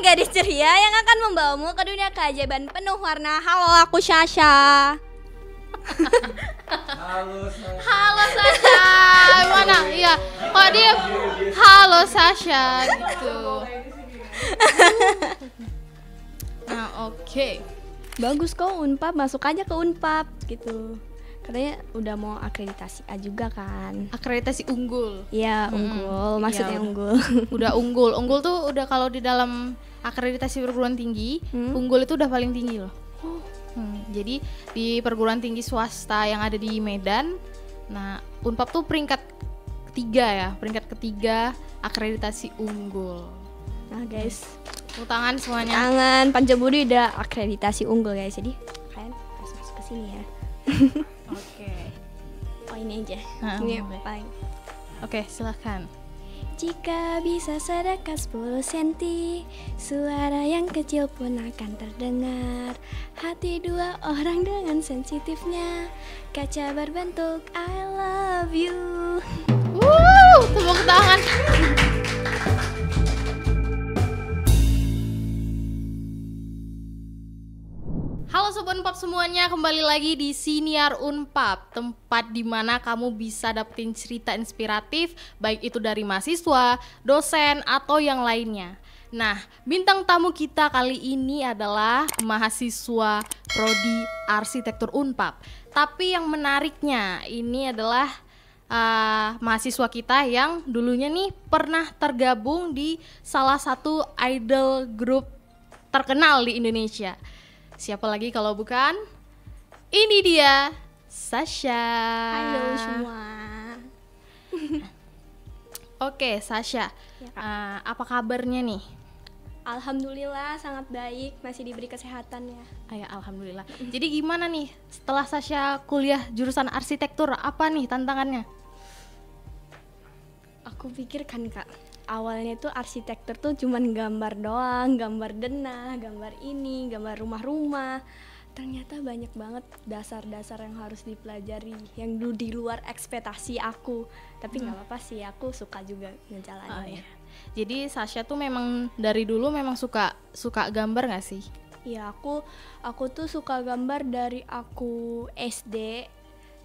gadis ceria yang akan membawamu ke dunia keajaiban penuh warna. Halo, aku Sasha. Halo Sasha. Mana? Iya. Kok dia halo Sasha gitu. Nah, oke. Bagus kok Unpap, masuk aja ke Unpap gitu. Katanya udah mau akreditasi A juga kan. Akreditasi unggul. Iya, unggul, maksudnya iya, unggul. Udah unggul. Unggul tuh udah kalau di dalam akreditasi perguruan tinggi, unggul itu udah paling tinggi loh. Jadi di perguruan tinggi swasta yang ada di Medan, nah Unpap tuh peringkat ketiga akreditasi unggul. Nah guys, tepuk tangan semuanya. tangan Pancabudi udah akreditasi unggul guys. Jadi kalian harus masuk ke sini ya. Oke. Oh ini aja. Nah, Ini boleh. paling. Oke, silakan. Jika bisa sedekah 10 cm, suara yang kecil pun akan terdengar. Hati dua orang dengan sensitifnya, kaca berbentuk I love you. Tepuk tangan. Halo Sobat Unpap semuanya, kembali lagi di Siniar Unpap, tempat di mana kamu bisa dapetin cerita inspiratif, baik itu dari mahasiswa, dosen, atau yang lainnya. Nah, bintang tamu kita kali ini adalah mahasiswa Prodi Arsitektur Unpap. Tapi yang menariknya, ini adalah mahasiswa kita yang dulunya nih pernah tergabung di salah satu idol group terkenal di Indonesia. Siapa lagi kalau bukan? Ini dia, Sasha. Halo semua. Oke, Sasha. Ya, Kak. Apa kabarnya nih? Alhamdulillah sangat baik, masih diberi kesehatan ya. Ya, alhamdulillah. Jadi gimana nih setelah Sasha kuliah jurusan arsitektur? Apa nih tantangannya? Aku pikir kan Kak, awalnya tuh arsitektur tuh cuman gambar doang, gambar denah, gambar ini, gambar rumah-rumah. Ternyata banyak banget dasar-dasar yang harus dipelajari yang di luar ekspektasi aku. Tapi nggak apa-apa sih, aku suka juga ngejalaninnya. Jadi Sasha tuh memang dari dulu memang suka gambar nggak sih? Iya, aku tuh suka gambar dari aku SD.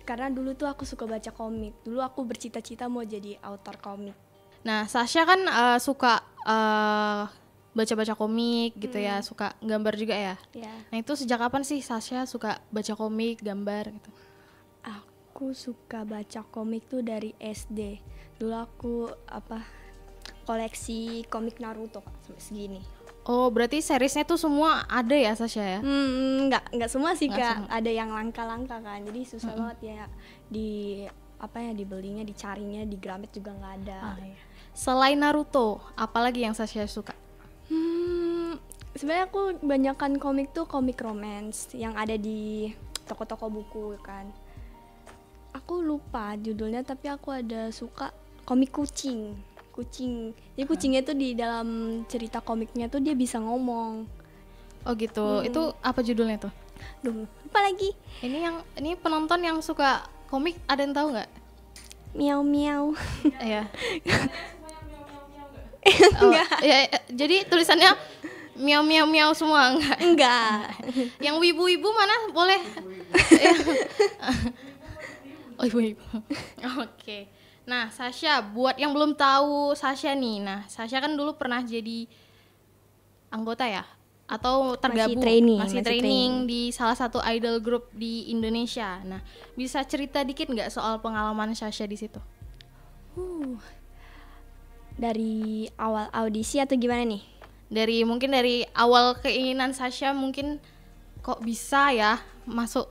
Karena dulu tuh aku suka baca komik. Dulu aku bercita-cita mau jadi author komik. Nah, Sasha kan suka baca-baca komik gitu ya, suka gambar juga ya. Ya. Nah, itu sejak kapan sih Sasha suka baca komik, gambar gitu? Aku suka baca komik tuh dari SD. Dulu aku koleksi komik Naruto Kak, sampai segini. Oh, berarti seriesnya tuh semua ada ya Sasha ya? Nggak semua sih Nggak Kak. semua. Ada yang langka-langka kan. Jadi susah banget ya dibelinya, dicarinya di Gramet juga nggak ada. Iya. Selain Naruto, apalagi yang Sasha suka? Sebenarnya aku banyakan komik tuh komik romance yang ada di toko-toko buku kan. Aku lupa judulnya tapi aku ada suka komik kucing. Jadi kucingnya tuh di dalam cerita komiknya tuh dia bisa ngomong. Oh gitu. Itu apa judulnya tuh? Duh, lupa lagi. Ini penonton yang suka komik ada yang tahu nggak? Miau miau. Iya. Enggak. Ya, jadi tulisannya miau miau miau semua enggak? Enggak. Yang wibu-wibu mana boleh? Oh, ibu-ibu. Oke. Nah, Sasha, buat yang belum tahu Sasha nih. Nah, Sasha kan dulu pernah jadi anggota ya? Atau tergabung? Masih training di salah satu idol group di Indonesia. Nah, bisa cerita dikit nggak soal pengalaman Sasha di situ? Dari awal audisi atau gimana nih? Mungkin dari awal keinginan Sasha mungkin kok bisa ya masuk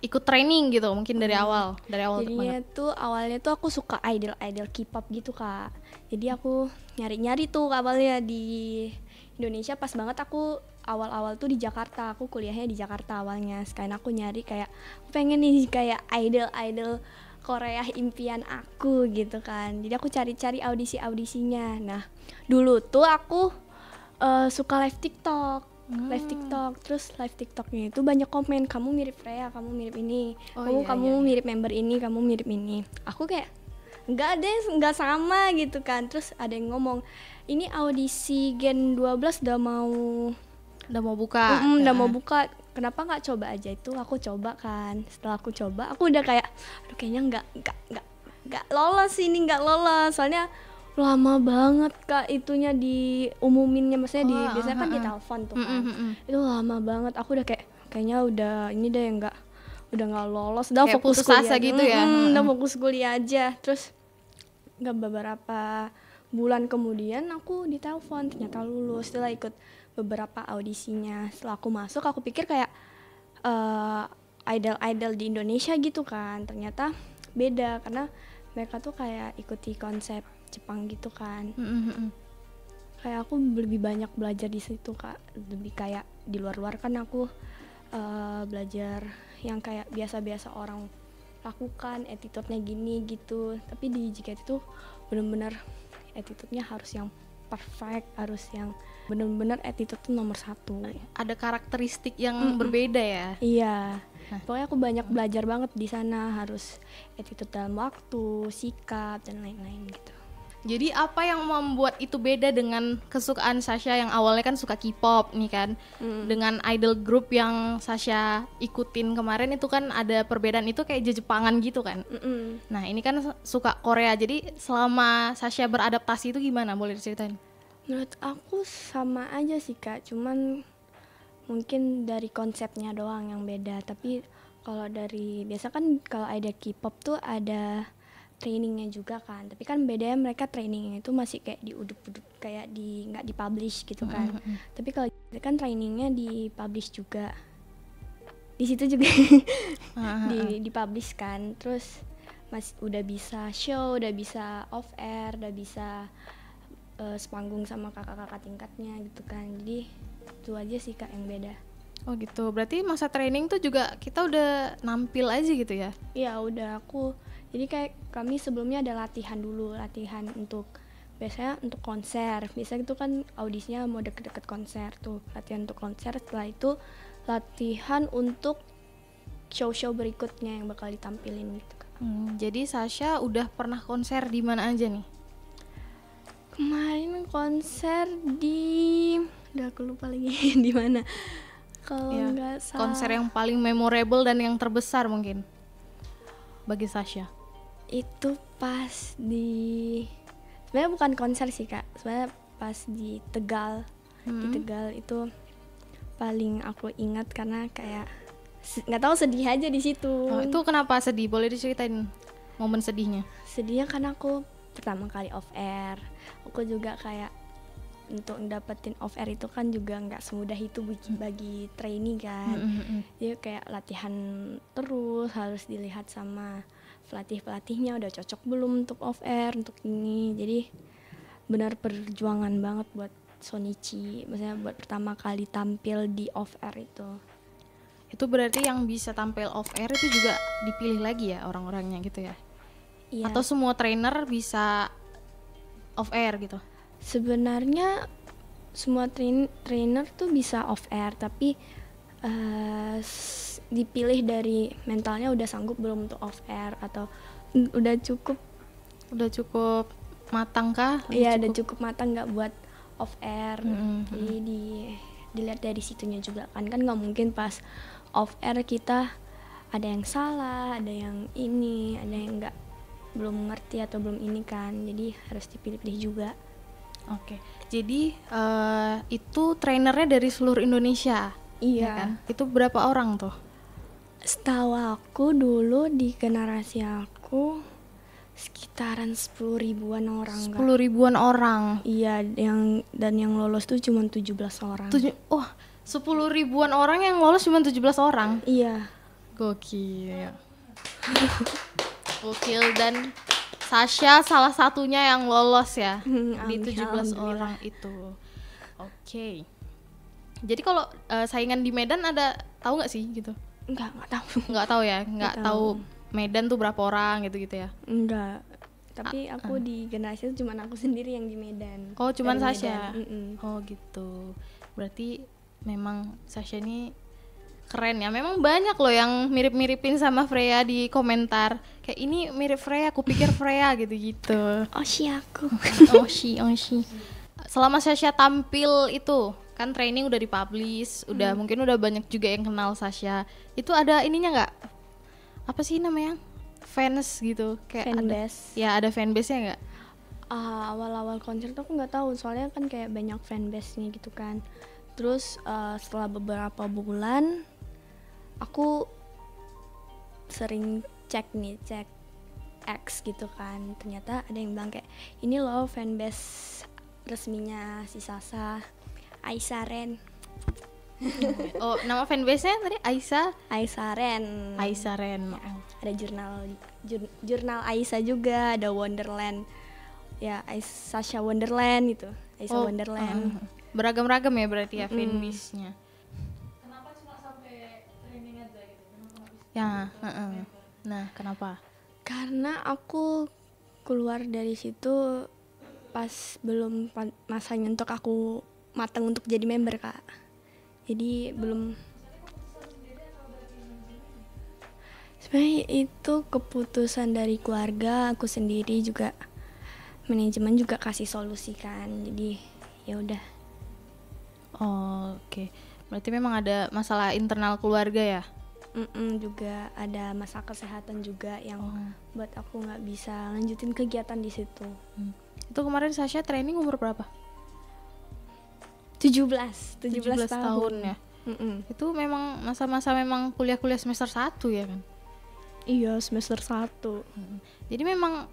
ikut training gitu, mungkin dari awal Jadinya banget. tuh awalnya tuh aku suka idol K-pop gitu Kak. Jadi aku nyari tuh awalnya di Indonesia. Pas banget aku awal-awal tuh di Jakarta. Aku kuliahnya di Jakarta awalnya. Sekarang aku nyari kayak pengen nih kayak idol Korea impian aku gitu kan. Jadi aku cari-cari audisinya. Nah dulu tuh aku suka live TikTok. Terus live TikToknya itu banyak komen, kamu mirip Freya, kamu mirip ini, kamu mirip member ini, kamu mirip ini. Aku kayak enggak deh, enggak sama gitu kan. Terus ada yang ngomong, ini audisi Gen 12 udah mau buka. udah mau buka. Kenapa nggak coba aja itu? Aku coba kan. Setelah aku coba, aku udah kayak, aduh kayaknya nggak lolos ini, nggak lolos. Soalnya lama banget Kak itunya diumuminnya, maksudnya biasanya kan di telepon tuh kan. Itu lama banget. Aku udah kayaknya udah ini deh udah nggak lolos. Udah Kayak fokus putus asa kuliah gitu ya. Udah fokus kuliah aja. Terus nggak beberapa bulan kemudian aku ditelepon ternyata lulus. Setelah ikut beberapa audisinya, setelah aku masuk aku pikir kayak idol di Indonesia gitu kan, ternyata beda karena mereka tuh kayak ikuti konsep Jepang gitu kan. Kayak aku lebih banyak belajar di situ Kak, lebih kayak di luar kan aku belajar yang kayak biasa-biasa orang lakukan, attitude-nya gini gitu, tapi di JKT itu benar-benar attitude-nya harus yang perfect, harus yang benar-benar attitude tuh nomor 1. Ada karakteristik yang berbeda ya. Iya. Pokoknya aku banyak belajar banget di sana, harus attitude dalam waktu, sikap dan lain-lain gitu. Jadi apa yang membuat itu beda dengan kesukaan Sasha yang awalnya kan suka K-pop nih kan, dengan idol group yang Sasha ikutin kemarin itu kan ada perbedaan, itu kayak Jepangan gitu kan. Nah ini kan suka Korea, jadi selama Sasha beradaptasi itu gimana, boleh diceritain? Menurut aku sama aja sih Kak, cuman mungkin dari konsepnya doang yang beda. Tapi kalau dari biasa kan kalau ada K-pop tuh ada trainingnya juga kan, tapi kan bedanya mereka trainingnya itu masih kayak diuduk-uduk, kayak nggak dipublish gitu kan. Tapi kalau kan trainingnya dipublish juga, di situ juga dipublish kan. Terus udah bisa show, udah bisa off air, udah bisa sepanggung sama kakak-kakak tingkatnya gitu kan. Jadi itu aja sih Kak yang beda. Oh gitu, berarti masa training tuh juga kita udah nampil aja gitu ya? Iya udah, jadi kayak kami sebelumnya ada latihan dulu, latihan untuk biasanya untuk konser. Biasanya itu kan audisinya mau deket-deket konser tuh, latihan untuk konser. Setelah itu latihan untuk show-show berikutnya yang bakal ditampilin gitu Kak. Jadi Sasha udah pernah konser di mana aja nih? Kemarin konser udah aku lupa lagi di mana. Kalau nggak salah. Konser yang paling memorable dan yang terbesar mungkin bagi Sasha? Itu pas sebenarnya bukan konser sih Kak, sebenarnya pas di Tegal. Di Tegal itu paling aku ingat karena kayak nggak tahu, sedih aja di situ. Oh, itu kenapa sedih? Boleh diceritain momen sedihnya? Sedihnya karena aku pertama kali off air. Aku juga kayak untuk dapetin off air itu kan juga nggak semudah itu bagi trainee kan. Jadi kayak latihan terus, harus dilihat sama pelatihnya udah cocok belum untuk off air, untuk ini. Jadi benar perjuangan banget buat Shonichi, maksudnya buat pertama kali tampil di off air itu. Itu berarti yang bisa tampil off air itu juga dipilih lagi ya orang-orangnya gitu ya? Iya. Atau semua trainer bisa off air gitu? Sebenarnya semua trainer tuh bisa off air, tapi dipilih dari mentalnya udah sanggup belum untuk off air, atau udah cukup matang kah? Iya, udah cukup matang nggak buat off air. Jadi dilihat dari situnya juga kan nggak mungkin pas off air kita ada yang salah, ada yang ini, ada yang belum ngerti atau belum ini kan, jadi harus dipilih-pilih juga. Oke, jadi itu trainernya dari seluruh Indonesia? Iya. Ya kan? Itu berapa orang tuh? Setahu aku dulu di generasi aku sekitaran 10.000-an orang. 10.000-an orang? Iya, yang lolos tuh cuma 17 orang. 10.000-an orang yang lolos cuma 17 orang? Iya. Gokil. Gokil, dan Sasha salah satunya yang lolos ya di 17 orang itu. Oke. Jadi kalau saingan di Medan ada, tahu nggak sih gitu? Enggak tahu. Nggak tahu ya, nggak tahu Medan tuh berapa orang gitu ya? Enggak. Tapi aku di generasi itu cuman aku sendiri yang di Medan. Oh, cuman Sasha. Oh gitu. Berarti memang Sasha ini keren ya. Memang banyak loh yang mirip-miripin sama Freya di komentar. Kayak ini mirip Freya, aku pikir Freya gitu-gitu. Oshi aku. Oshi. selama Sasha tampil itu kan training udah dipublish, udah mungkin udah banyak juga yang kenal Sasha. Itu ada ininya nggak? Apa sih namanya? Fans gitu, kayak Fanbase. Ya ada fanbase-nya nggak? Awal-awal konser tuh aku nggak tahu, soalnya kan kayak banyak fanbase-nya gitu kan. Terus setelah beberapa bulan aku sering cek X gitu kan, ternyata ada yang bilang kayak ini loh fanbase resminya si Sasha, Aisyah Ren. Oh, nama fanbase-nya tadi Aisyah Ren. Aisyah Ren. Ada jurnal Aisyah juga, ada Wonderland. Ya, Sasha Wonderland gitu. Aisyah Wonderland. Beragam-ragam ya berarti ya fanbase-nya. Kenapa cuma sampai training aja gitu? Ya, nah, kenapa? Karena aku keluar dari situ pas belum masanya untuk aku matang untuk jadi member, Kak. Jadi belum. Sebenarnya itu keputusan dari keluarga, aku sendiri juga, manajemen juga kasih solusi kan. Jadi ya udah. Oh, oke. Berarti memang ada masalah internal keluarga ya? Juga ada masalah kesehatan juga yang buat aku nggak bisa lanjutin kegiatan di situ. Itu kemarin Sasha training umur berapa? 17 tahun ya. Itu memang masa-masa memang kuliah semester 1 ya kan? Iya, semester 1. Jadi memang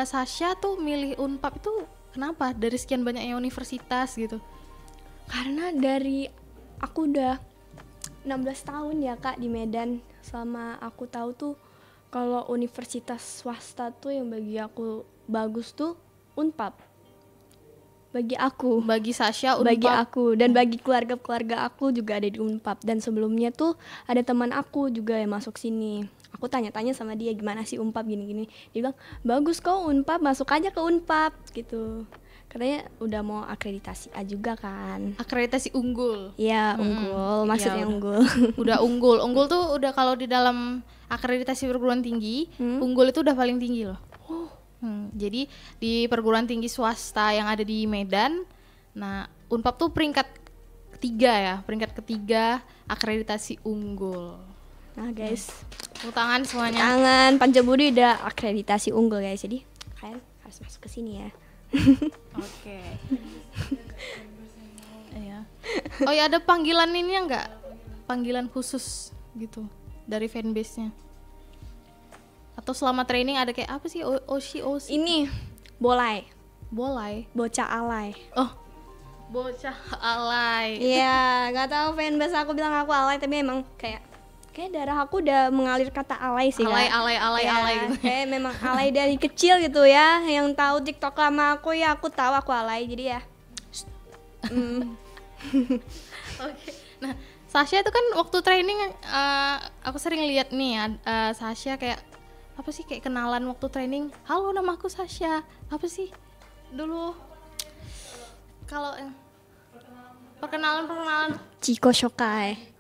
Sasha tuh milih Unpad itu kenapa? Dari sekian banyaknya universitas gitu. Karena dari aku udah 16 tahun ya, Kak, di Medan. Selama aku tahu tuh kalau universitas swasta tuh yang bagi aku bagus tuh Unpad. Bagi Sasha Unpad. Bagi aku dan bagi keluarga aku juga ada di Unpad. Dan sebelumnya tuh ada teman aku juga yang masuk sini. Aku tanya-tanya sama dia gimana sih Unpad gini-gini. Dia bilang bagus kok Unpad, masuk aja ke Unpad gitu. Katanya udah mau akreditasi A juga kan. Akreditasi unggul. Iya, unggul. Maksudnya ya, unggul. Udah unggul. Unggul tuh udah kalau di dalam akreditasi perguruan tinggi, unggul itu udah paling tinggi loh. Jadi di perguruan tinggi swasta yang ada di Medan, nah Unpad tuh peringkat ketiga akreditasi unggul. Nah guys, tepuk tangan semuanya. Tangan Pancabudi udah akreditasi unggul guys, jadi kalian harus masuk ke sini ya. Oke. Iya. Oh ya, ada panggilan ini enggak? Panggilan khusus gitu dari fanbase-nya? Atau selama training ada kayak apa sih? Oshi. Ini Bolai. Bocah alay. Oh, bocah alay. Iya, nggak tahu fanbase aku bilang aku alay, tapi emang kayak darah aku udah mengalir kata alay sih. Alay gitu. Kayak memang alay dari kecil gitu ya. Yang tahu TikTok lama aku ya, aku tahu aku alay, jadi ya. Oke. Nah, Sasha itu kan waktu training aku sering lihat nih Sasha kayak apa sih, kayak kenalan waktu training. Halo, nama aku Sasha. Apa sih dulu kalau perkenalan Chiko Shokai.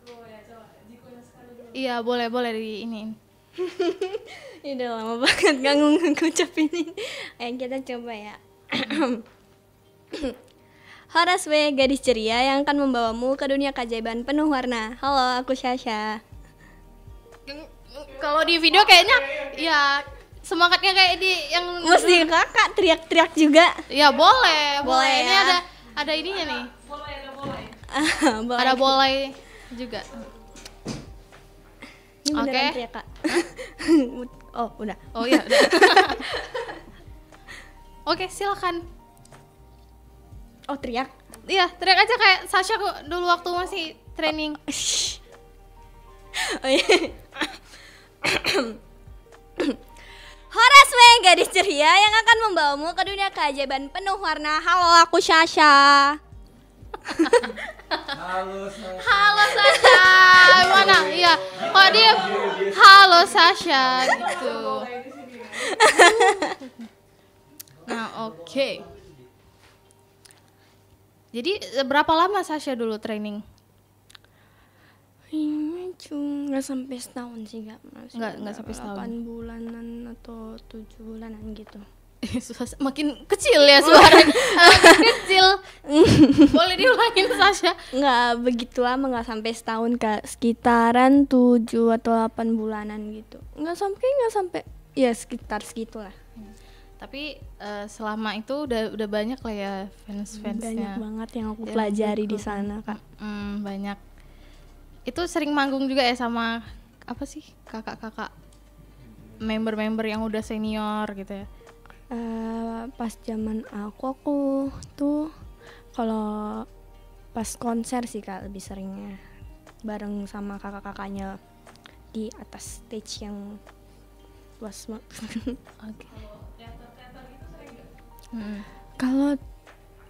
Iya, boleh di ini. Ini udah lama banget gak ngucapin ini. Ayo kita coba ya. Horas W, gadis ceria yang akan membawamu ke dunia keajaiban penuh warna. Halo, aku Sasha. Kalau di video kayaknya ya semangatnya kayak di yang mesti kakak teriak-teriak juga. Ya boleh Ini ya. Ada ininya nih. Ada boleh juga. Ini beneran teriak, Kak. Oh, udah. Oh iya, udah. Oke, silakan. Oh, teriak? Iya, teriak aja kayak Sasha kok dulu waktu masih training. Oh iya. Horas W, gadis ceria yang akan membawamu ke dunia keajaiban penuh warna. Halo, aku Sasha. Halo Sasha. Mana? Iya. Kok dia halo Sasha gitu. Nah, oke. Jadi berapa lama Sasha dulu training? Ini cuma nggak sampai setahun sih, nggak sampai setahun. 8 bulanan atau 7 bulanan gitu. Makin kecil ya suaranya. Makin kecil. Boleh diulangin Sasha? Nggak begitu lama, nggak sampai setahun Kak, sekitaran 7 atau 8 bulanan gitu. Nggak sampai, ya sekitar segitulah. Tapi selama itu udah banyak lah ya fans-fansnya. Banyak banget yang aku Ya, pelajari di betul. sana Kak. Banyak. Itu sering manggung juga ya sama apa sih kakak-kakak member-member yang udah senior gitu ya? Pas zaman aku tuh kalau pas konser sih Kak lebih seringnya bareng sama kakak-kakaknya di atas stage yang luas banget. Oke. Kalau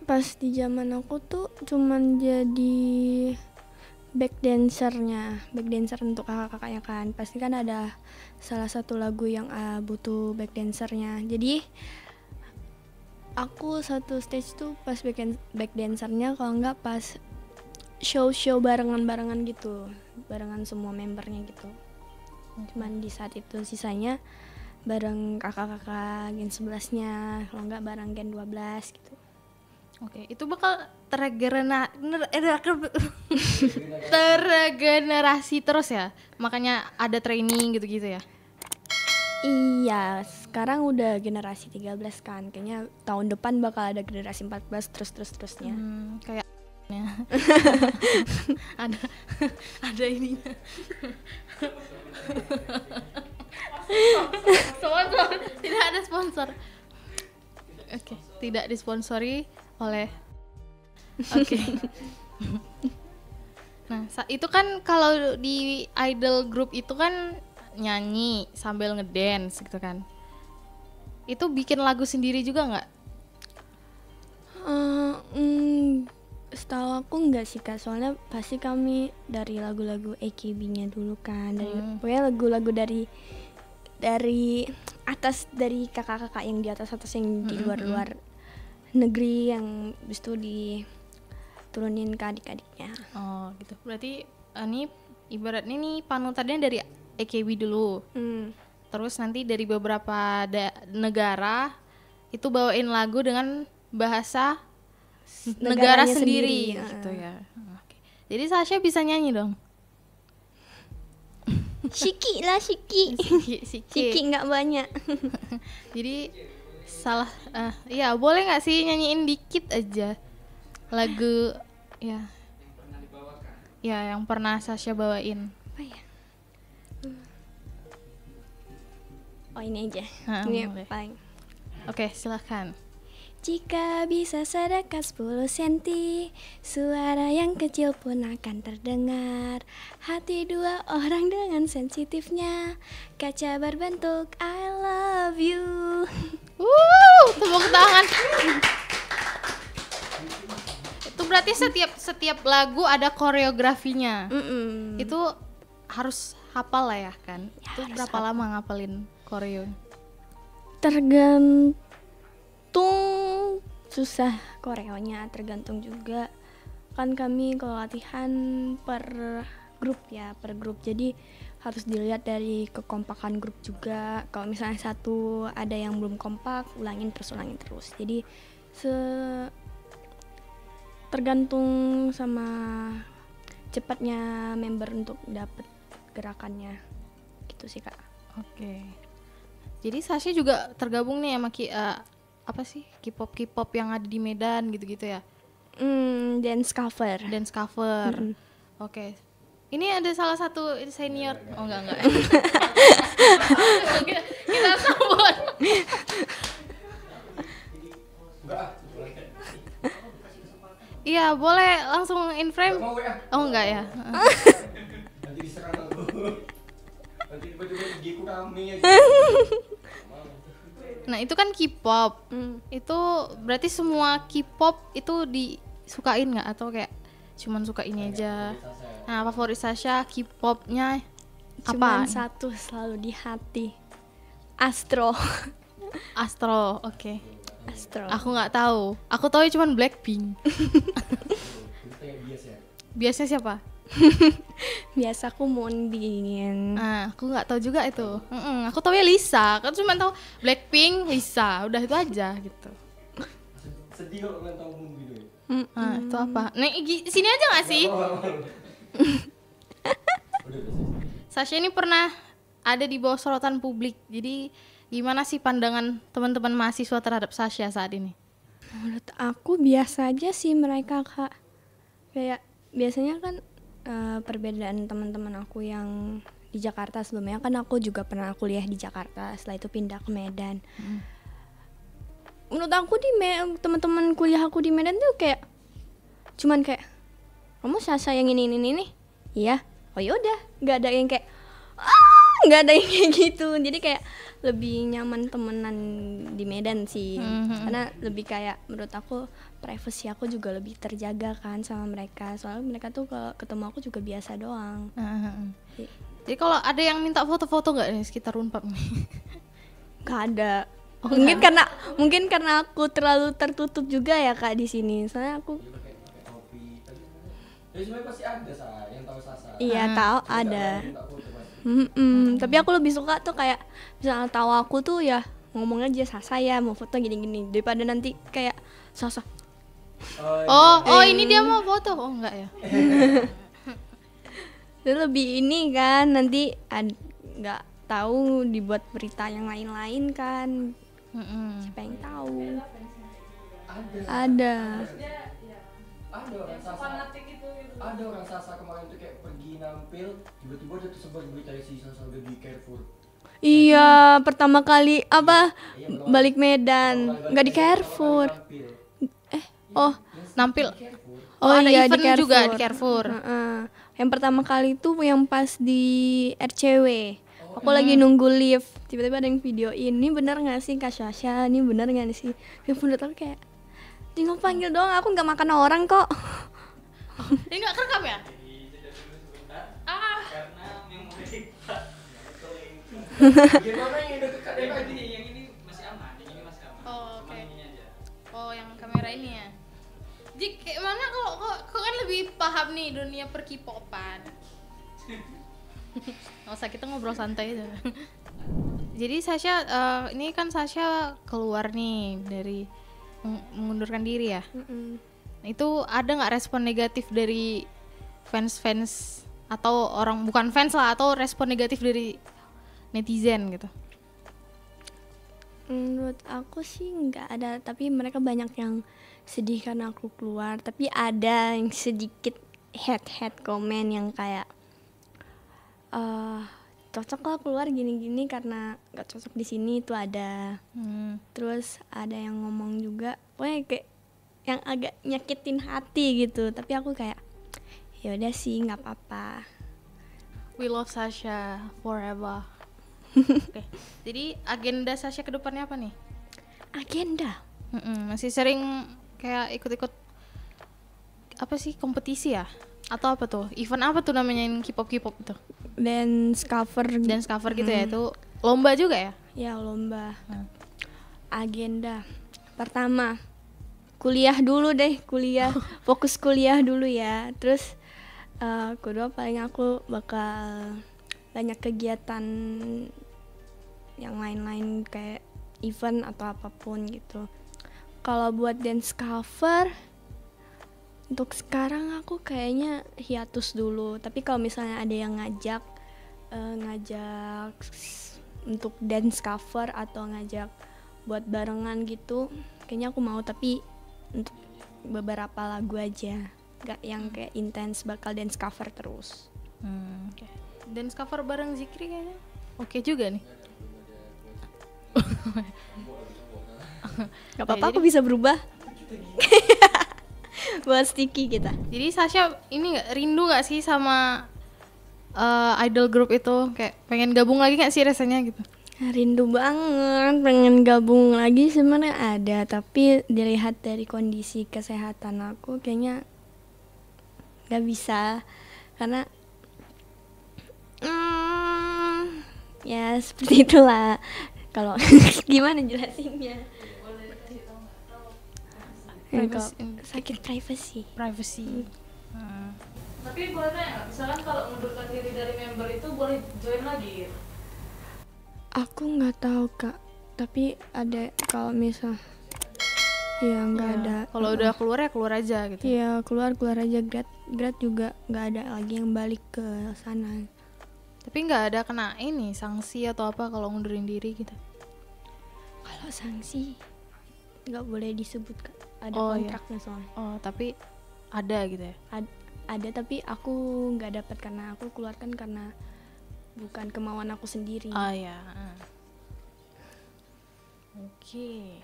pas di zaman aku tuh cuman jadi back dancer untuk kakak-kakaknya kan. Pasti kan ada salah satu lagu yang butuh back dancernya. Jadi aku satu stage tuh pas back dancernya, kalau nggak pas show barengan gitu, barengan semua membernya gitu. Cuman di saat itu sisanya bareng kakak-kakak gen 11-nya, kalau nggak bareng gen 12 gitu. Oke, itu bakal tergenerasi terus ya? Makanya ada training gitu-gitu ya? Iya, sekarang udah generasi 13 kan. Kayaknya tahun depan bakal ada generasi 14 terusnya. Kayak ada ada ininya. Sponsor, tidak ada sponsor. Oke, tidak disponsori oleh. Oke. Nah, itu kan kalau di idol group itu kan nyanyi sambil ngedance gitu kan. Itu bikin lagu sendiri juga nggak? Setahu aku enggak sih Kak, soalnya pasti kami dari lagu-lagu AKB-nya dulu kan, pokoknya lagu-lagu dari atas, dari kakak-kakak yang di atas yang di luar negeri, yang habis itu diturunin ke adik-adiknya. Oh gitu. Berarti ini ibaratnya nih panutannya dari AKB dulu. Terus nanti dari beberapa negara itu bawain lagu dengan bahasa negara sendiri gitu ya. Oke. Jadi Sasha bisa nyanyi dong. Shiki Shiki nggak banyak. Jadi ya boleh nggak sih nyanyiin dikit aja lagu ya yang pernah Sasha bawain. Apa ya? Oh ini aja. Ini Boleh. paling. Oke, silakan. Jika bisa sedekat 10 cm, suara yang kecil pun akan terdengar. Hati dua orang dengan sensitifnya, kaca berbentuk I love you. Tepuk tangan. Itu berarti setiap lagu ada koreografinya. Itu harus hafal lah ya kan? Ya, Itu berapa lama ngapalin koreo? Tergantung susah koreonya, tergantung juga kan kami kalau latihan per grup, jadi harus dilihat dari kekompakan grup juga. Kalau misalnya satu ada yang belum kompak, ulangin terus. Jadi tergantung sama cepatnya member untuk dapet gerakannya gitu sih Kak. Oke. Jadi Sasha juga tergabung nih sama K-pop yang ada di Medan gitu-gitu ya? Dance cover. Oke. Ini ada salah satu senior. Oh enggak. Kita sambut. Iya, boleh langsung in frame. Oh enggak ya. Nanti diserang aku. Nanti tiba-tiba gigiku rame aja. Nah, itu kan K-pop. Itu berarti semua K-pop itu disukain nggak atau kayak cuman suka ini aja? Nah, favorit Sasha K-popnya Cuman apa? satu selalu di hati. Astro. Oke. Astro. Aku nggak tahu. Aku tahu cuman Blackpink. Biasanya siapa? Biasa aku Moondin. Nah, aku nggak tahu juga itu. Aku tahu ya Lisa, kan cuma tahu Blackpink, Lisa, udah itu aja gitu. Sedih kalau kalian tahu Moon gitu ya. Ah, itu apa? Nih, sini aja nggak sih? Udah. Sasha ini pernah ada di bawah sorotan publik. Jadi gimana sih pandangan teman-teman mahasiswa terhadap Sasha saat ini? Menurut aku biasa aja sih mereka, Kak. Kayak biasanya kan perbedaan teman-teman aku yang di Jakarta sebelumnya kan aku juga pernah kuliah di Jakarta, setelah itu pindah ke Medan. Menurut aku teman-teman kuliah aku di Medan tuh kayak cuman kayak kamu Sasha yang ini. Iya. Oh yaudah, nggak ada yang kayak nggak ada yang kayak gitu. Jadi kayak lebih nyaman temenan di Medan sih. Karena lebih kayak menurut aku privacy aku juga lebih terjaga kan sama mereka. Soalnya mereka tuh kalau ketemu aku juga biasa doang. Jadi kalau ada yang minta foto-foto nggak nih sekitar Unpap nih? Gak ada. Mungkin karena aku terlalu tertutup juga ya Kak di sini. Soalnya aku Pakai topi tadi. Ya sebenarnya pasti ada yang tahu Sasa. iya tahu ada. Minta foto pasti. Tapi aku lebih suka tuh kayak misalnya tahu aku tuh ya ngomong aja Sasa ya mau foto gini-gini daripada nanti kayak Sasa. Oh, ini dia mau foto. Oh, enggak ya. Itu lebih ini kan nanti nggak tahu dibuat berita yang lain-lain kan. Siapa yang tahu? Ada. Ada orang Sasa. Ada orang Sasa kemarin tuh kayak pergi nampil, tiba-tiba dia tersebar berita si Sasa udah di Carrefour. Iya, pertama kali balik Medan, nggak di Carrefour. Nampil. Oh ada iya event di Carrefour. juga di Carrefour. Yang pertama kali itu yang pas di RCW. Aku lagi nunggu lift, tiba-tiba ada yang video ini bener nggak sih Kak Sasha? Ini bener nggak sih? Yang menurut aku kayak tinggal panggil doang, aku nggak makan orang kok. Ini nggak kerekam ya? Gimana yang udah dekat lagi? Yang ini masih aman, yang ini masih aman. Oh, oke. Ini aja. Oh, yang kamera ini ya. Jik, kayak mana kok kan lebih paham nih dunia per-K-popan. Nggak usah, kita ngobrol santai aja. Jadi Sasha, ini kan Sasha keluar nih dari mengundurkan diri ya. Itu ada nggak respon negatif dari fans atau orang bukan fans lah, atau respon negatif dari netizen gitu? Menurut aku sih nggak ada, tapi mereka banyak yang sedih karena aku keluar. Tapi ada yang sedikit head komen yang kayak cocok lah keluar gini-gini karena nggak cocok di sini, itu ada. Terus ada yang ngomong juga, pokoknya kayak yang agak nyakitin hati gitu. Tapi aku kayak ya udah sih nggak apa-apa. We love Sasha forever. Oke. Jadi agenda Sasha ke depannya apa nih? Agenda Masih sering kayak ikut-ikut apa sih, kompetisi ya? Atau apa tuh? Event apa tuh namanya yang K-pop itu? dance cover gitu ya, itu lomba juga ya? ya lomba. Agenda pertama kuliah dulu deh, fokus kuliah dulu ya. Terus kedua paling aku bakal banyak kegiatan yang lain-lain kayak event atau apapun gitu. Kalau buat dance cover untuk sekarang aku kayaknya hiatus dulu. Tapi kalau misalnya ada yang ngajak untuk dance cover atau ngajak buat barengan gitu, kayaknya aku mau, tapi untuk beberapa lagu aja, gak yang kayak intens bakal dance cover terus. Okay. Dance cover bareng Zikri kayaknya oke juga nih. Gak apa-apa, aku bisa berubah. Buat sticky kita. Jadi Sasha ini rindu nggak sih sama idol group itu, kayak pengen gabung lagi nggak sih rasanya gitu? Rindu banget, pengen gabung lagi sebenarnya ada, tapi dilihat dari kondisi kesehatan aku kayaknya nggak bisa, karena ya seperti itulah. Kalau gimana jelasinnya? Kalau sakit privacy. Tapi boleh nanya nggak, misalkan kalau mengundurkan diri dari member itu boleh join lagi gitu? Aku nggak tahu kak, tapi ada kalau misal ya nggak ada. Kalau udah keluar ya keluar aja gitu. Iya keluar aja, grad juga nggak ada lagi yang balik ke sana. Tapi nggak ada kena ini sanksi atau apa kalau ngundurin diri gitu? Kalau sanksi nggak boleh disebut kak, ada Oh, iya. kontraknya soalnya. Oh tapi ada gitu ya? Ada tapi aku nggak dapat karena aku keluarkan karena bukan kemauan aku sendiri. Oh ya. Oke.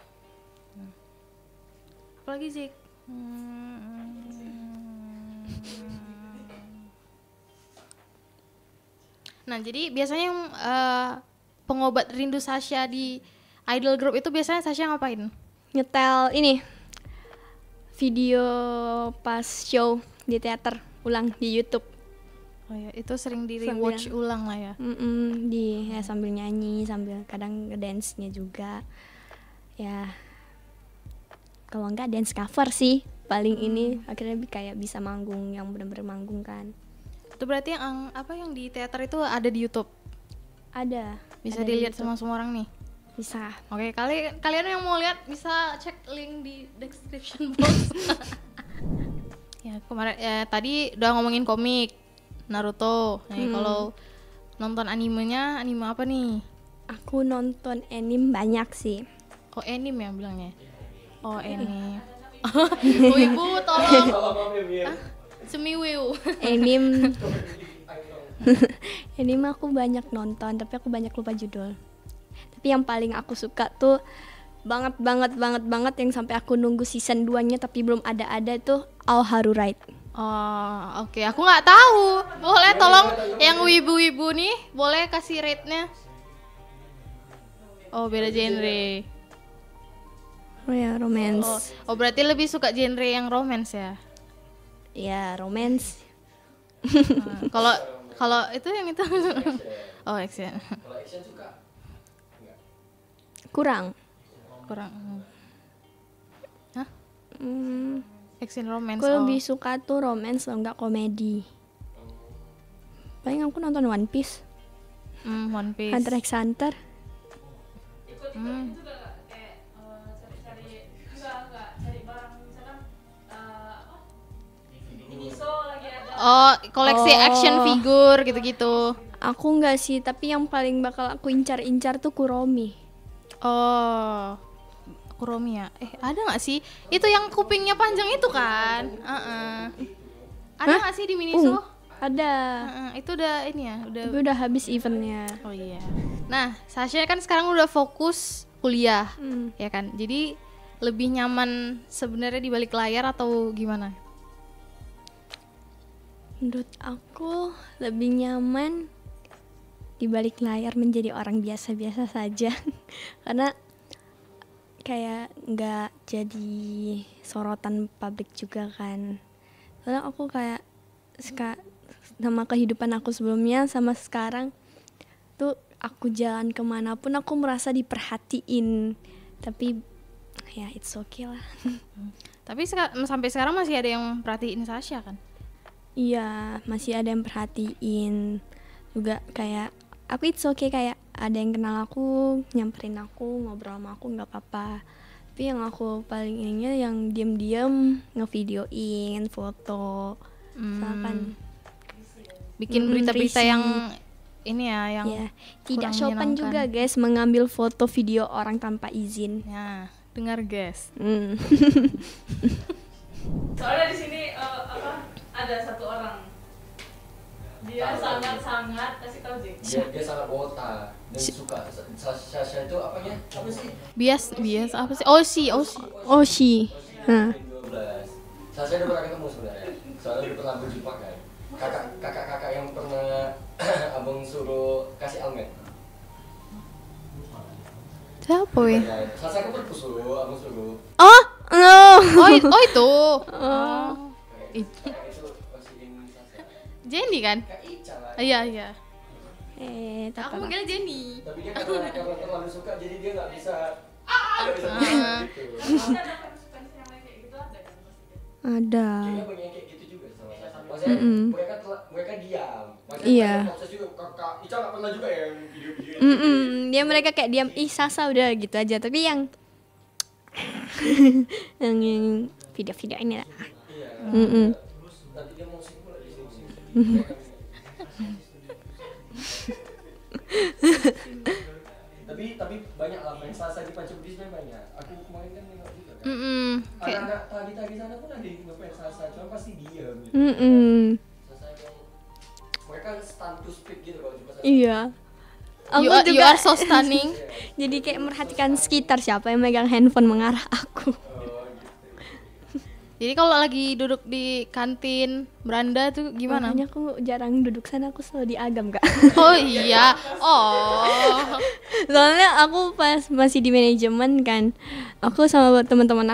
Apalagi Zik? Nah jadi biasanya yang pengobat rindu Sasha di idol group itu biasanya Sasha ngapain? Nyetel ini video pas show di teater ulang di YouTube. Oh ya, itu sering di rewatch ulang lah ya. Ya sambil nyanyi, sambil kadang dance-nya juga. Ya kalau enggak dance cover sih paling ini akhirnya kayak bisa manggung yang benar-benar manggung kan. Itu berarti yang apa yang di teater itu ada di YouTube? Ada. Bisa ada di dilihat YouTube. semua orang nih. Bisa. Oke, kalian yang mau lihat bisa cek link di description box. Ya, kemarin tadi udah ngomongin komik Naruto. Nih, kalau nonton animenya, anime apa nih? Aku nonton anime banyak sih. Oh, anime ya bilangnya. Oh, anime. Ibu tolong. Semiwiu. Anime anime aku banyak nonton tapi aku banyak lupa judul. Tapi yang paling aku suka tuh banget yang sampai aku nunggu season 2-nya tapi belum ada tuh Ao Haru Ride. Oh, oke. Aku nggak tahu. Boleh tolong yang wibu-wibu nih, boleh kasih rate-nya. Oh, beda genre. Oh ya, romance. Oh, berarti lebih suka genre yang romance ya? Ya, romance. Kalau itu yang itu. Oh, action. Kalau action suka? Enggak. Kurang. Hah? Hmm, Action romance. aku lebih suka tuh romance atau enggak komedi. Paling aku nonton One Piece, One Piece. Hunter x Hunter. Oh, koleksi action figure gitu-gitu. Aku enggak sih, tapi yang paling bakal aku incar-incar tuh Kuromi. Oh, Kuromi ya? Ada nggak sih? Itu yang kupingnya panjang itu kan? Ada nggak sih di Miniso? Ada. Itu udah ini ya, Tapi udah habis eventnya. Oh iya. Nah, Sasha kan sekarang udah fokus kuliah, ya kan? Jadi lebih nyaman sebenarnya di balik layar atau gimana? Menurut aku lebih nyaman di balik layar menjadi orang biasa-biasa saja. Karena kayak nggak jadi sorotan publik juga kan. Karena aku kayak sama kehidupan aku sebelumnya sama sekarang tuh aku jalan kemanapun aku merasa diperhatiin. Tapi ya it's okay lah. Tapi sampai sekarang masih ada yang perhatiin Sasha kan? Iya, masih ada yang perhatiin juga kayak aku it's okay, kayak ada yang kenal aku, nyamperin aku, ngobrol sama aku nggak apa-apa. Tapi yang aku paling ininya yang diam-diam ngevideoin foto, misalkan bikin berita-berita risih. yang ini ya, yang ya, tidak kurang sopan menyenangkan. juga guys mengambil foto video orang tanpa izin. Ya, dengar guys. Soalnya di sini ada satu orang dia sangat kasih tahu Jik. Dia sangat wota dan suka Sasha itu apanya? Apa sih? Bias apa sih? Oshi. Nah. 12. Sasha udah pernah ketemu sebenarnya. Soalnya udah pernah berjumpa kan. Kakak yang pernah abang suruh kasih almet. Siapa weh? Ya, Sasha kan perpus suruh, abang suruh. Oh, no. Oh itu. Kayak itu kasihin Sasha. Jenny kan? Kak Ica lah. Iya. Tak Aku apa. manggil Jenny. Tapi dia karena terlalu suka jadi dia nggak bisa. Gitu. Ada fans yang kayak gitu ada kan pasti. Ada. Kayaknya banyak yang kayak gitu juga sama Sasha. Maksudnya mereka diam. Maksudnya Iya. proses juga Kak Ica nggak pernah juga yang video-video. Dia mereka kayak diam, ih Sasa udah gitu aja. Tapi yang yang video-video ini lah. Iya. Nanti dia mau sing pula di sini. Tapi banyak lah main Sasa di Pancubudi sebenarnya banyak. Aku kemarin kan nengok juga kan. Kayak Anak-anak tadi sana pun ada yang ngefans Sasa, cuma pasti diam gitu. Sasa yang mereka stand to speak gitu kalau cuma Sasa. Iya. you Aku are juga so stunning. jadi kayak merhatikan sekitar siapa yang megang handphone mengarah aku. Jadi kalau lagi duduk di kantin beranda tuh gimana? Makanya aku jarang duduk sana, aku selalu di Agam Kak. Oh iya. Oh. Soalnya aku pas masih di manajemen kan, aku sama teman-teman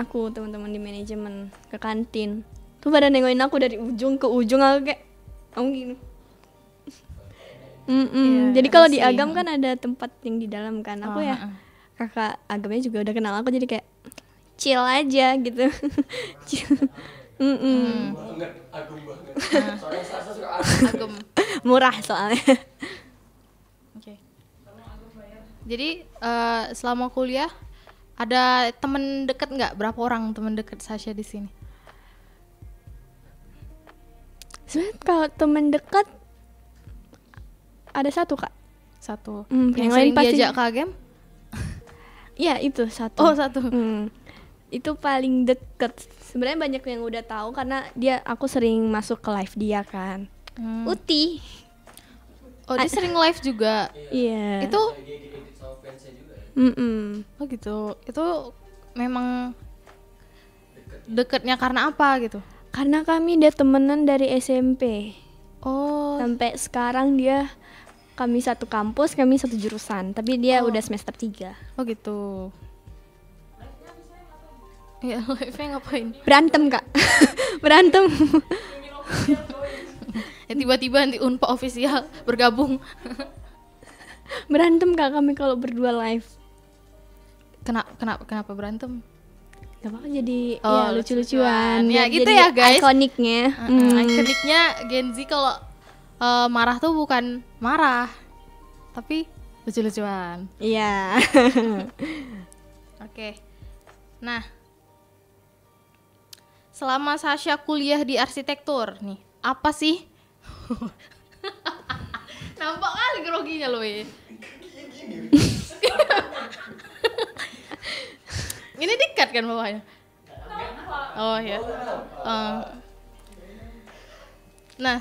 di manajemen ke kantin. Tuh pada nengokin aku dari ujung ke ujung, aku kayak kamu gini. Jadi kalau di sih. Agam kan ada tempat yang di dalam kan. Aku ya kakak Agamnya juga udah kenal aku, jadi kayak chill aja gitu. Chill. Banget, agung banget. Soalnya Sasa suka Agem. Murah soalnya. Oke. Jadi selama kuliah ada temen deket nggak? Berapa orang temen deket Sasha di sini? Sebenarnya kalau teman dekat ada satu Kak. Satu. Yang Yang lain sering pasti- diajak ke game? Iya itu satu. Oh satu. Itu paling deket. Sebenarnya banyak yang udah tahu karena aku sering masuk ke live dia kan. Uti. Oh dia sering live juga. Iya. Itu dia edit sama fansnya juga ya. oh gitu. Itu memang deketnya karena apa gitu? Karena kami udah temenan dari SMP. Oh. Sampai sekarang kami satu kampus, kami satu jurusan. Tapi dia udah semester 3. Oh gitu. Iya, live-nya ngapain? Berantem Kak. Berantem. Ya, tiba-tiba nanti Unpa official bergabung. Berantem Kak kami kalau berdua live. Kenapa berantem? Gak apa-apa jadi Oh, ya lucu-lucuan. Ya, Biar gitu jadi ya, guys. Ikoniknya. Ikoniknya Gen Z kalau marah tuh bukan marah, tapi lucu-lucuan. Iya. Oke. Nah, selama Sasha kuliah di arsitektur nih, apa sih? Nampak kali groginya loh ya. Ini dikat kan bawahnya? Oh ya. Nah,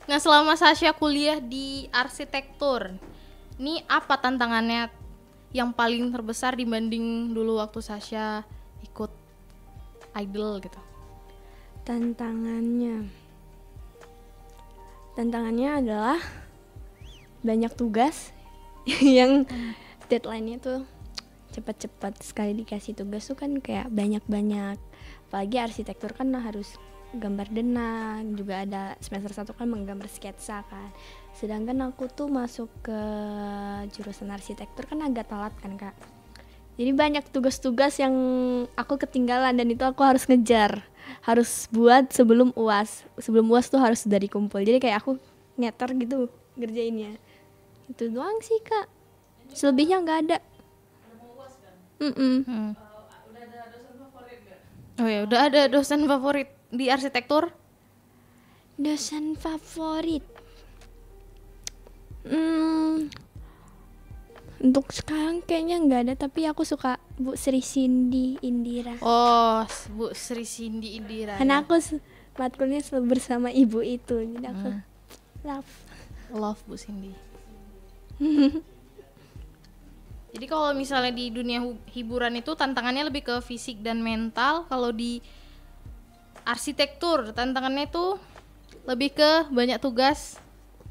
nah selama Sasha kuliah di arsitektur, ini apa tantangannya yang paling terbesar dibanding dulu waktu Sasha ikut idol gitu? Tantangannya adalah banyak tugas yang deadline-nya tuh cepat-cepat. Sekali dikasih tugas tuh kan kayak banyak-banyak. Apalagi arsitektur kan harus gambar denah, juga ada semester 1 kan menggambar sketsa kan. Sedangkan aku tuh masuk ke jurusan arsitektur kan agak telat kan Kak. Jadi banyak tugas-tugas yang aku ketinggalan dan itu aku harus ngejar. Harus buat sebelum UAS. Sebelum UAS tuh harus sudah dikumpul. Jadi kayak aku ngeter gitu ngerjainnya. Itu doang sih Kak. Selebihnya nggak ada. Oh ya, udah ada dosen favorit di arsitektur? Dosen favorit. Untuk sekarang kayaknya nggak ada, tapi aku suka Bu Sri Cindy Indira. Oh, Bu Sri Cindy Indira. Karena aku matkulnya selalu bersama ibu itu, jadi aku Love Bu Cindy. Jadi kalau misalnya di dunia hiburan itu tantangannya lebih ke fisik dan mental. Kalau di arsitektur tantangannya itu lebih ke banyak tugas.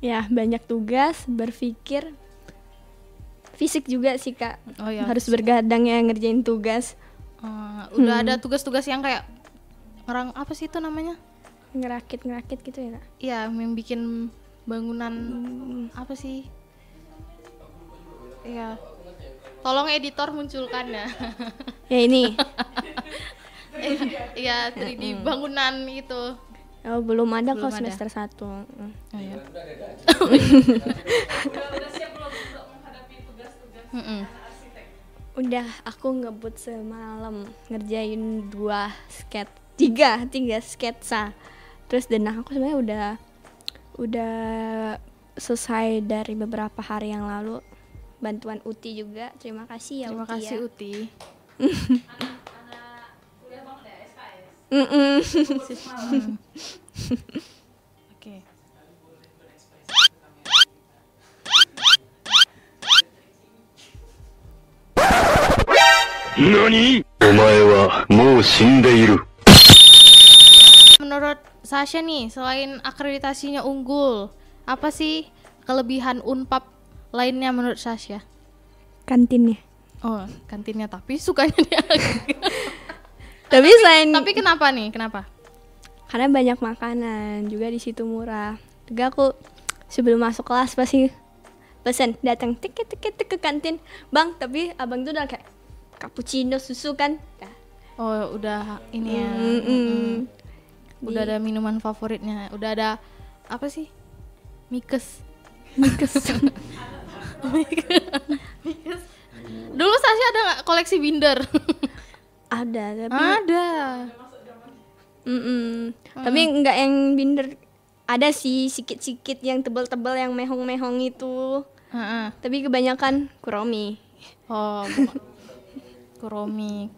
Ya, banyak tugas, berpikir. Fisik juga sih Kak. Oh ya. Harus bergadang ya ngerjain tugas. Udah ada tugas-tugas yang kayak orang apa sih itu namanya? Ngerakit gitu ya Kak. Iya, yang bikin bangunan apa sih? Iya. Tolong editor munculkan ya. Ya ini. Iya 3D bangunan itu. Oh, belum ada Belum kalau ada. semester 1. Oh, iya. Udah siap belum untuk menghadapi tugas-tugas Mm-mm. anak arsitek? Udah, aku ngebut semalam ngerjain 3 sketsa. Terus denah aku sebenarnya udah selesai dari beberapa hari yang lalu. Bantuan Uti juga. Terima kasih ya Terima Uti kasih ya. Uti. Anak kuliah banget ya SKS. Mm-mm. Khusus malam. Oke. Menurut Sasha nih, selain akreditasinya unggul, apa sih kelebihan Unpad lainnya menurut Sasha? Kantinnya. Oh, kantinnya tapi sukanya dia. Tapi selain Tapi kenapa nih? Kenapa? karena banyak makanan juga di situ murah. Juga aku sebelum masuk kelas pasti pesen datang tiket ke kantin, bang. Tapi abang tuh udah kayak cappuccino susu kan. Nah, Oh, udah ini ya. mm-mm. Udah ada minuman favoritnya. Udah ada apa sih? Mikes. Dulu Sasha ada nggak koleksi binder? Ada tapi Ada. tapi nggak yang binder. Ada sih sikit-sikit yang tebel-tebel yang mehong-mehong itu. Heeh. Tapi kebanyakan kuromi. Oh, Kuromi.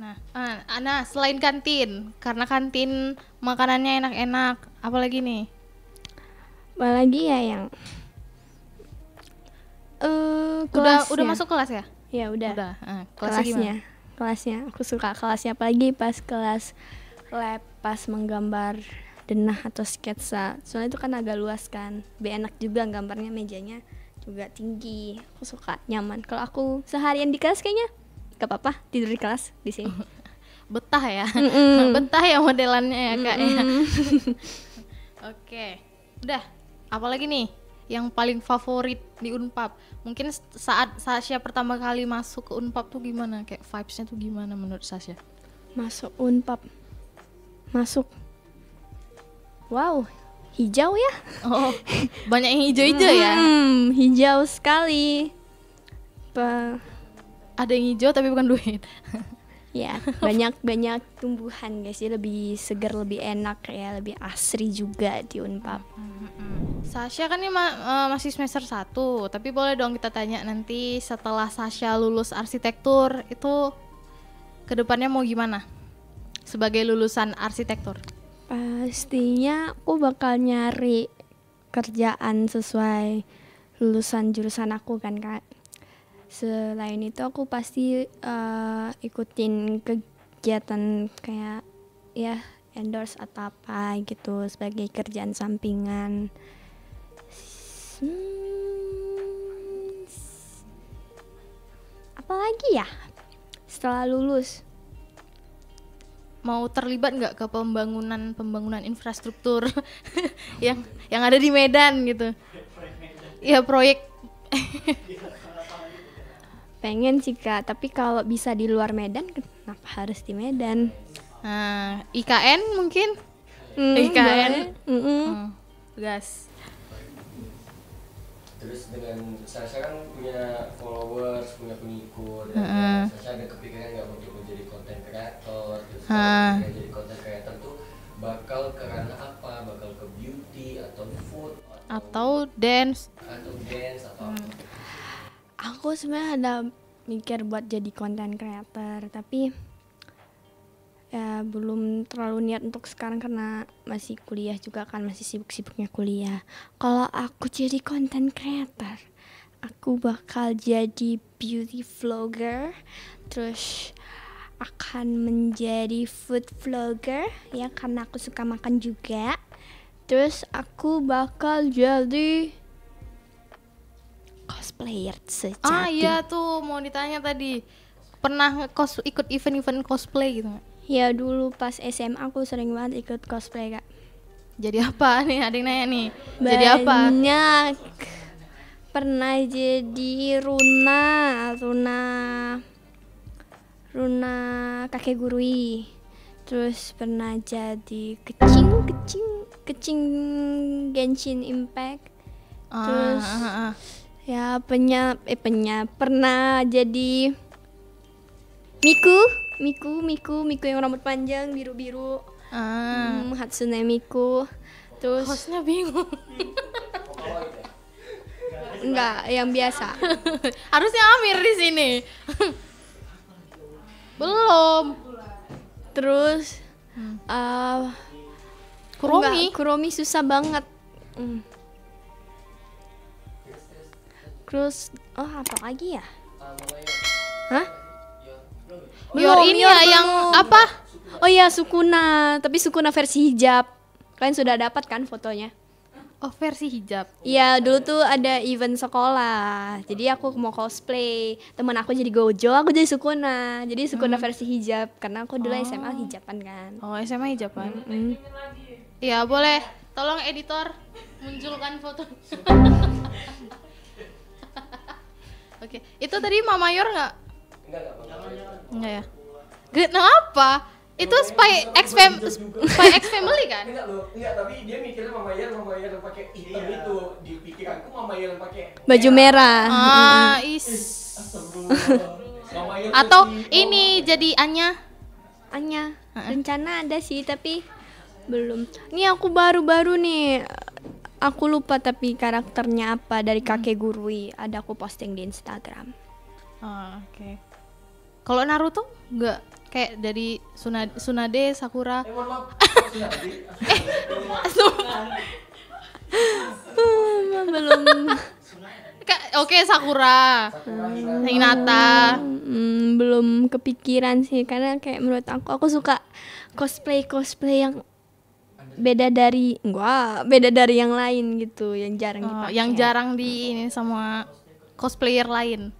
Nah, selain kantin, karena kantin makanannya enak-enak, apalagi nih? Apalagi ya yang Udah kelasnya. masuk kelas ya? Ya udah. Kelasnya gimana? Kelasnya aku suka kelasnya, apalagi pas kelas lab, pas menggambar denah atau sketsa. Soalnya itu kan agak luas kan, lebih enak juga gambarnya, mejanya juga tinggi. Aku suka, nyaman. Kalau aku seharian di kelas kayaknya gak apa-apa tidur di kelas di sini. Betah ya? Mm-mm. Betah ya modelannya ya kak ya? Oke, udah. Apalagi nih yang paling favorit di Unpad? Mungkin saat Sasha pertama kali masuk ke Unpad tuh gimana? Kayak vibes-nya tuh gimana menurut Sasha? Masuk Unpad, masuk. Wow, hijau ya? Oh, banyak yang hijau-hijau ya? Hijau sekali. Ada yang hijau tapi bukan duit. Ya, banyak tumbuhan guys, sih lebih segar, lebih enak ya, lebih asri juga di Unpad. Sasha kan ini masih semester 1, tapi boleh dong kita tanya nanti setelah Sasha lulus arsitektur itu kedepannya mau gimana sebagai lulusan arsitektur? Pastinya aku bakal nyari kerjaan sesuai lulusan jurusan aku kan kak. Selain itu aku pasti ikutin kegiatan kayak ya endorse atau apa gitu sebagai kerjaan sampingan. Apalagi ya setelah lulus? Mau terlibat nggak ke pembangunan infrastruktur yang ada di Medan gitu? Ya proyek. Pengen sih kak, tapi kalau bisa di luar Medan kenapa harus di Medan? Nah, IKN mungkin? IKN. Gas. Terus dengan Sasha kan punya followers, punya pengikut, dan Sasha ada kepikiran nggak untuk menjadi konten kreator? Terus kalau jadi konten kreator tuh bakal ke ranah apa? Bakal ke beauty atau food Atau dance. atau dance atau apa? Aku sebenarnya ada mikir buat jadi content creator, tapi ya belum terlalu niat untuk sekarang karena masih kuliah juga kan, masih sibuk-sibuknya kuliah. Kalau aku jadi content creator, aku bakal jadi beauty vlogger, terus akan menjadi food vlogger ya karena aku suka makan juga. Terus aku bakal jadi cosplayer sejati. Ah iya tuh mau ditanya tadi. Pernah ikut event-event cosplay gitu nggak? Ya dulu pas SMA aku sering banget ikut cosplay kak. Jadi apa nih? Ada yang nanya nih. Jadi apa? Banyak. Pernah jadi Runa Runa Kakegurui. Terus pernah jadi kecing Genshin Impact. Terus ya pernah jadi Miku yang rambut panjang biru-biru. Hatsune Miku. Terus Hostnya bingung. enggak yang biasa. Harusnya Amir di sini. Belum. Terus Kuromi. Kuromi susah banget. Terus apa lagi ya? Hah? Yor ini ya yang apa? Oh iya Sukuna, tapi Sukuna versi hijab. Kalian sudah dapat kan fotonya? Oh, versi hijab. Iya, dulu tuh ada event sekolah. Jadi aku mau cosplay. Teman aku jadi Gojo, aku jadi Sukuna. Jadi Sukuna versi hijab karena aku dulu SMA hijaban kan. Oh, SMA hijaban. Iya, boleh. Tolong editor munculkan foto. Oke, itu tadi Mama Yor nggak? Enggak ya. Kenapa? Itu Spy X Family kan? Enggak, tapi dia mikirnya Mama Yer yang pakai hitam itu. Di pikiranku Mama Yer yang pakai Baju merah. Mama Yer Atau versi- ini jadi Anya. Anya, rencana ada sih tapi belum. Nih aku baru-baru nih. Aku lupa tapi karakternya apa dari Kakegurui. Ada aku posting di Instagram. Oke. Kalau Naruto enggak kayak dari Tsunade, Sakura. mohon maaf. Belum. Oke, Sakura. Hinata. Belum kepikiran sih karena kayak menurut aku suka cosplay yang beda dari yang lain gitu, yang jarang dipakai. Yang jarang di ini sama cosplayer lain.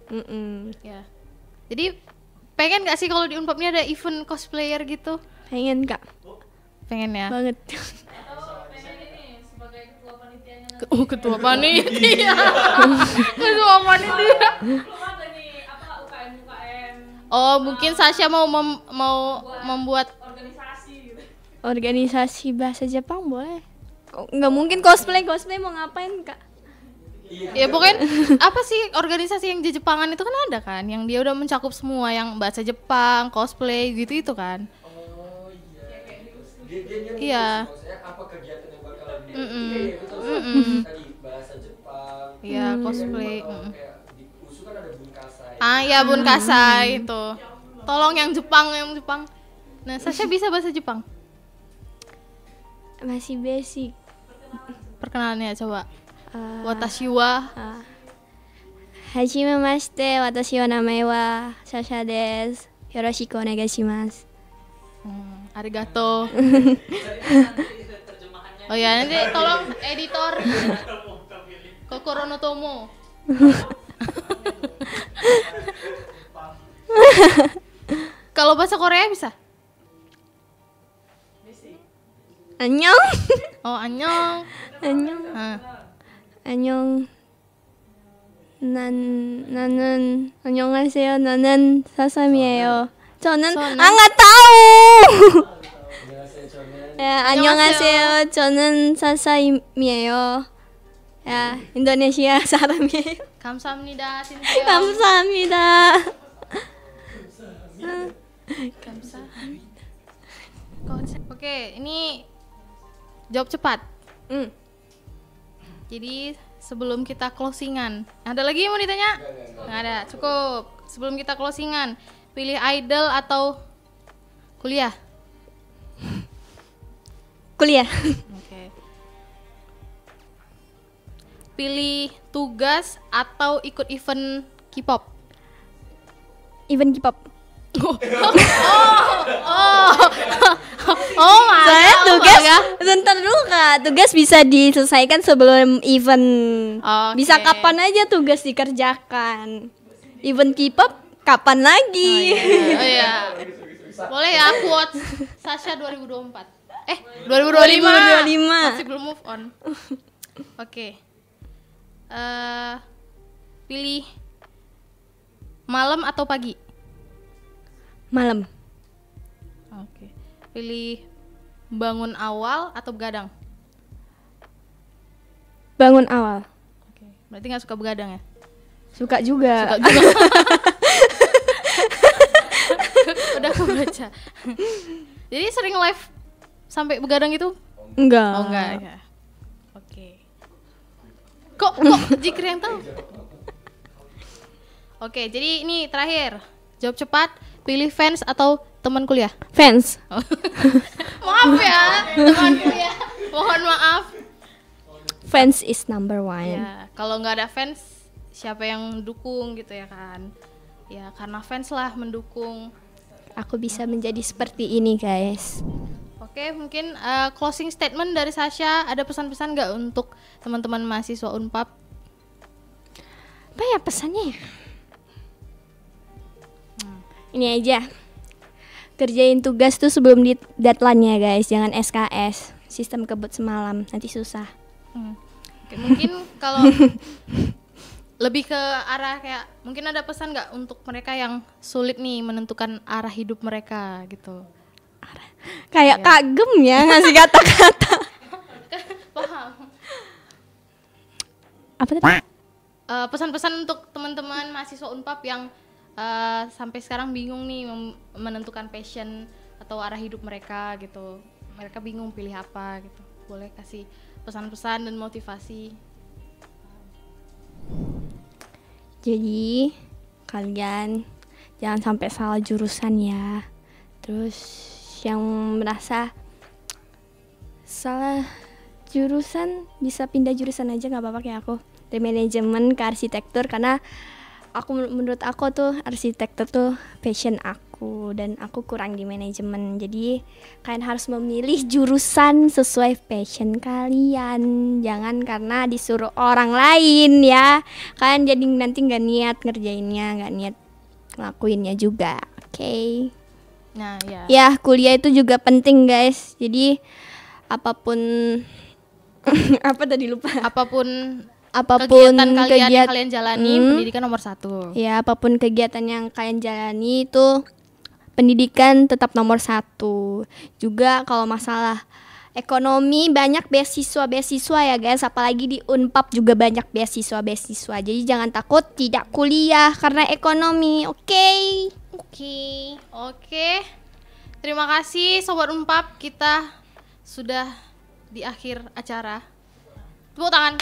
Ya. Jadi pengen gak sih kalau di Unpad ini ada event cosplayer gitu? Pengen Kak, Pengen ya. banget. Atau pengen ini sebagai ketua panitianya nanti. Ketua panitia. Ketua panitia. Belum ada nih apa UKM Oh, mungkin Sasha mau membuat organisasi gitu. Organisasi bahasa Jepang boleh. Nggak mungkin cosplay mau ngapain Kak? ya pokoknya apa sih organisasi yang di Jepangan itu kan ada kan yang dia udah mencakup semua yang bahasa Jepang, cosplay gitu itu kan. Oh iya. Dia Iya. maksudnya apa kegiatan yang bakal dia itu tadi bahasa Jepang. Iya, cosplay. Kayak di USU kan ada Bunkasai. Ya Bunkasai itu. Tolong yang Jepang. Nah, Sasha bisa bahasa Jepang. Masih basic. Perkenalannya coba. Watashi wa Hajimemashite, watashi wa namae wa Sasha desu. Yoroshiku onegaishimasu. Arigato. Oh ya, nanti tolong editor Kokoro no Tomo. Kalau bahasa Korea bisa? Annyeong. Oh, annyeong. Annyeong. 안녕. 나는 안녕하세요. 나는 사삼이에요. 저는 저는? nggak tahu. Annyeonghaseyo, Chonen. Ya, 안녕하세요. 저는 사삼이에요. Ya, Indonesia 사람이에요. Kamsahamnida, Sinseyo. 감사합니다. Oke, ini jawab cepat. Hmm. Jadi sebelum kita closingan, ada lagi yang mau ditanya? Nggak ada, cukup. Sebelum kita closingan, pilih idol atau kuliah? Kuliah. Oke. Pilih tugas atau ikut event K-pop? Event K-pop. Oh my Soalnya God, tugas, oh my God. bentar dulu Kak, tugas bisa diselesaikan sebelum event. Oke. Bisa kapan aja tugas dikerjakan. Event K-pop kapan lagi? Oh iya. Boleh ya quotes Sasha 2024. 2025. 2025. Masih belum move on. Oke. Pilih malam atau pagi? Malam. Oke. Pilih bangun awal atau begadang? Bangun awal. Oke. Berarti nggak suka begadang ya? Suka juga. Suka juga. Udah kebaca. Jadi sering live sampai begadang gitu? Enggak. Oh enggak ya. Oke. Kok Jikri yang tahu? Oke, jadi ini terakhir. Jawab cepat, pilih fans atau teman kuliah? Fans. Oh. Maaf ya, teman kuliah. Mohon maaf. Fans is number one. Ya, kalau nggak ada fans, siapa yang dukung gitu ya kan? Ya, karena fans lah mendukung. Aku bisa menjadi seperti ini, guys. Oke, mungkin closing statement dari Sasha. Ada pesan-pesan nggak untuk teman-teman mahasiswa Unpap? Apa ya pesannya ya? Ini aja. Kerjain tugas tuh sebelum deadline-nya, guys. Jangan SKS. Sistem kebut semalam, nanti susah. Oke, mungkin kalau lebih ke arah kayak mungkin ada pesan nggak untuk mereka yang sulit nih menentukan arah hidup mereka gitu. Kayak kagem ya ngasih kata-kata. Paham. Apa tadi? Pesan-pesan untuk teman-teman mahasiswa Unpap yang sampai sekarang bingung nih menentukan passion atau arah hidup mereka gitu. Mereka bingung pilih apa gitu. Boleh kasih pesan-pesan dan motivasi. Jadi kalian jangan sampai salah jurusan ya. Terus yang merasa salah jurusan bisa pindah jurusan aja, nggak apa-apa kayak aku. Dari manajemen ke arsitektur, karena menurut aku tuh arsitektur tuh passion aku dan aku kurang di manajemen. Jadi kalian harus memilih jurusan sesuai passion kalian. Jangan karena disuruh orang lain ya. Kalian jadi nanti nggak niat ngerjainnya, nggak niat ngelakuinnya juga. Oke. Nah, ya. Ya, kuliah itu juga penting, guys. Jadi apapun apa tadi lupa. Apapun kegiatan yang kalian jalani, pendidikan nomor 1. Ya, apapun kegiatan yang kalian jalani itu pendidikan tetap nomor 1. Juga kalau masalah ekonomi banyak beasiswa ya guys, apalagi di Unpap juga banyak beasiswa. Jadi jangan takut tidak kuliah karena ekonomi. Oke. Terima kasih Sobat Unpap, kita sudah di akhir acara. Tepuk tangan.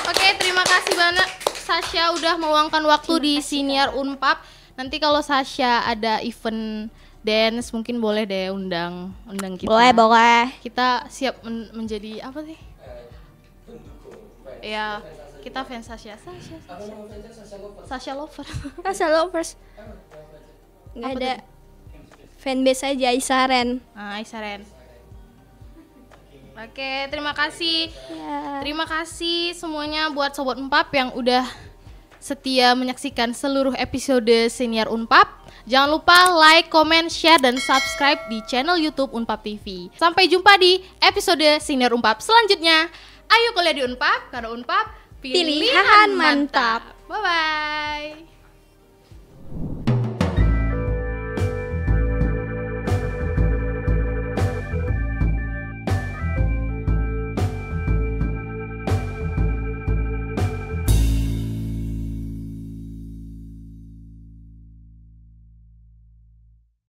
Oke, terima kasih banyak Sasha udah meluangkan waktu di Siniar Unpap. Nanti kalau Sasha ada event dance mungkin boleh deh undang kita. Boleh. Kita siap menjadi apa sih? Ya, kita fans Sasha Lover. Sasha Lovers. Nggak ada fanbase aja, Isaren. Isaren. Oke, terima kasih. Ya. Terima kasih semuanya buat Sobat Unpap yang udah setia menyaksikan seluruh episode Siniar Unpap. Jangan lupa like, comment, share, dan subscribe di channel YouTube Unpap TV. Sampai jumpa di episode Siniar Unpap selanjutnya. Ayo kuliah di Unpap, karena Unpap Pilihan mantap. Bye-bye.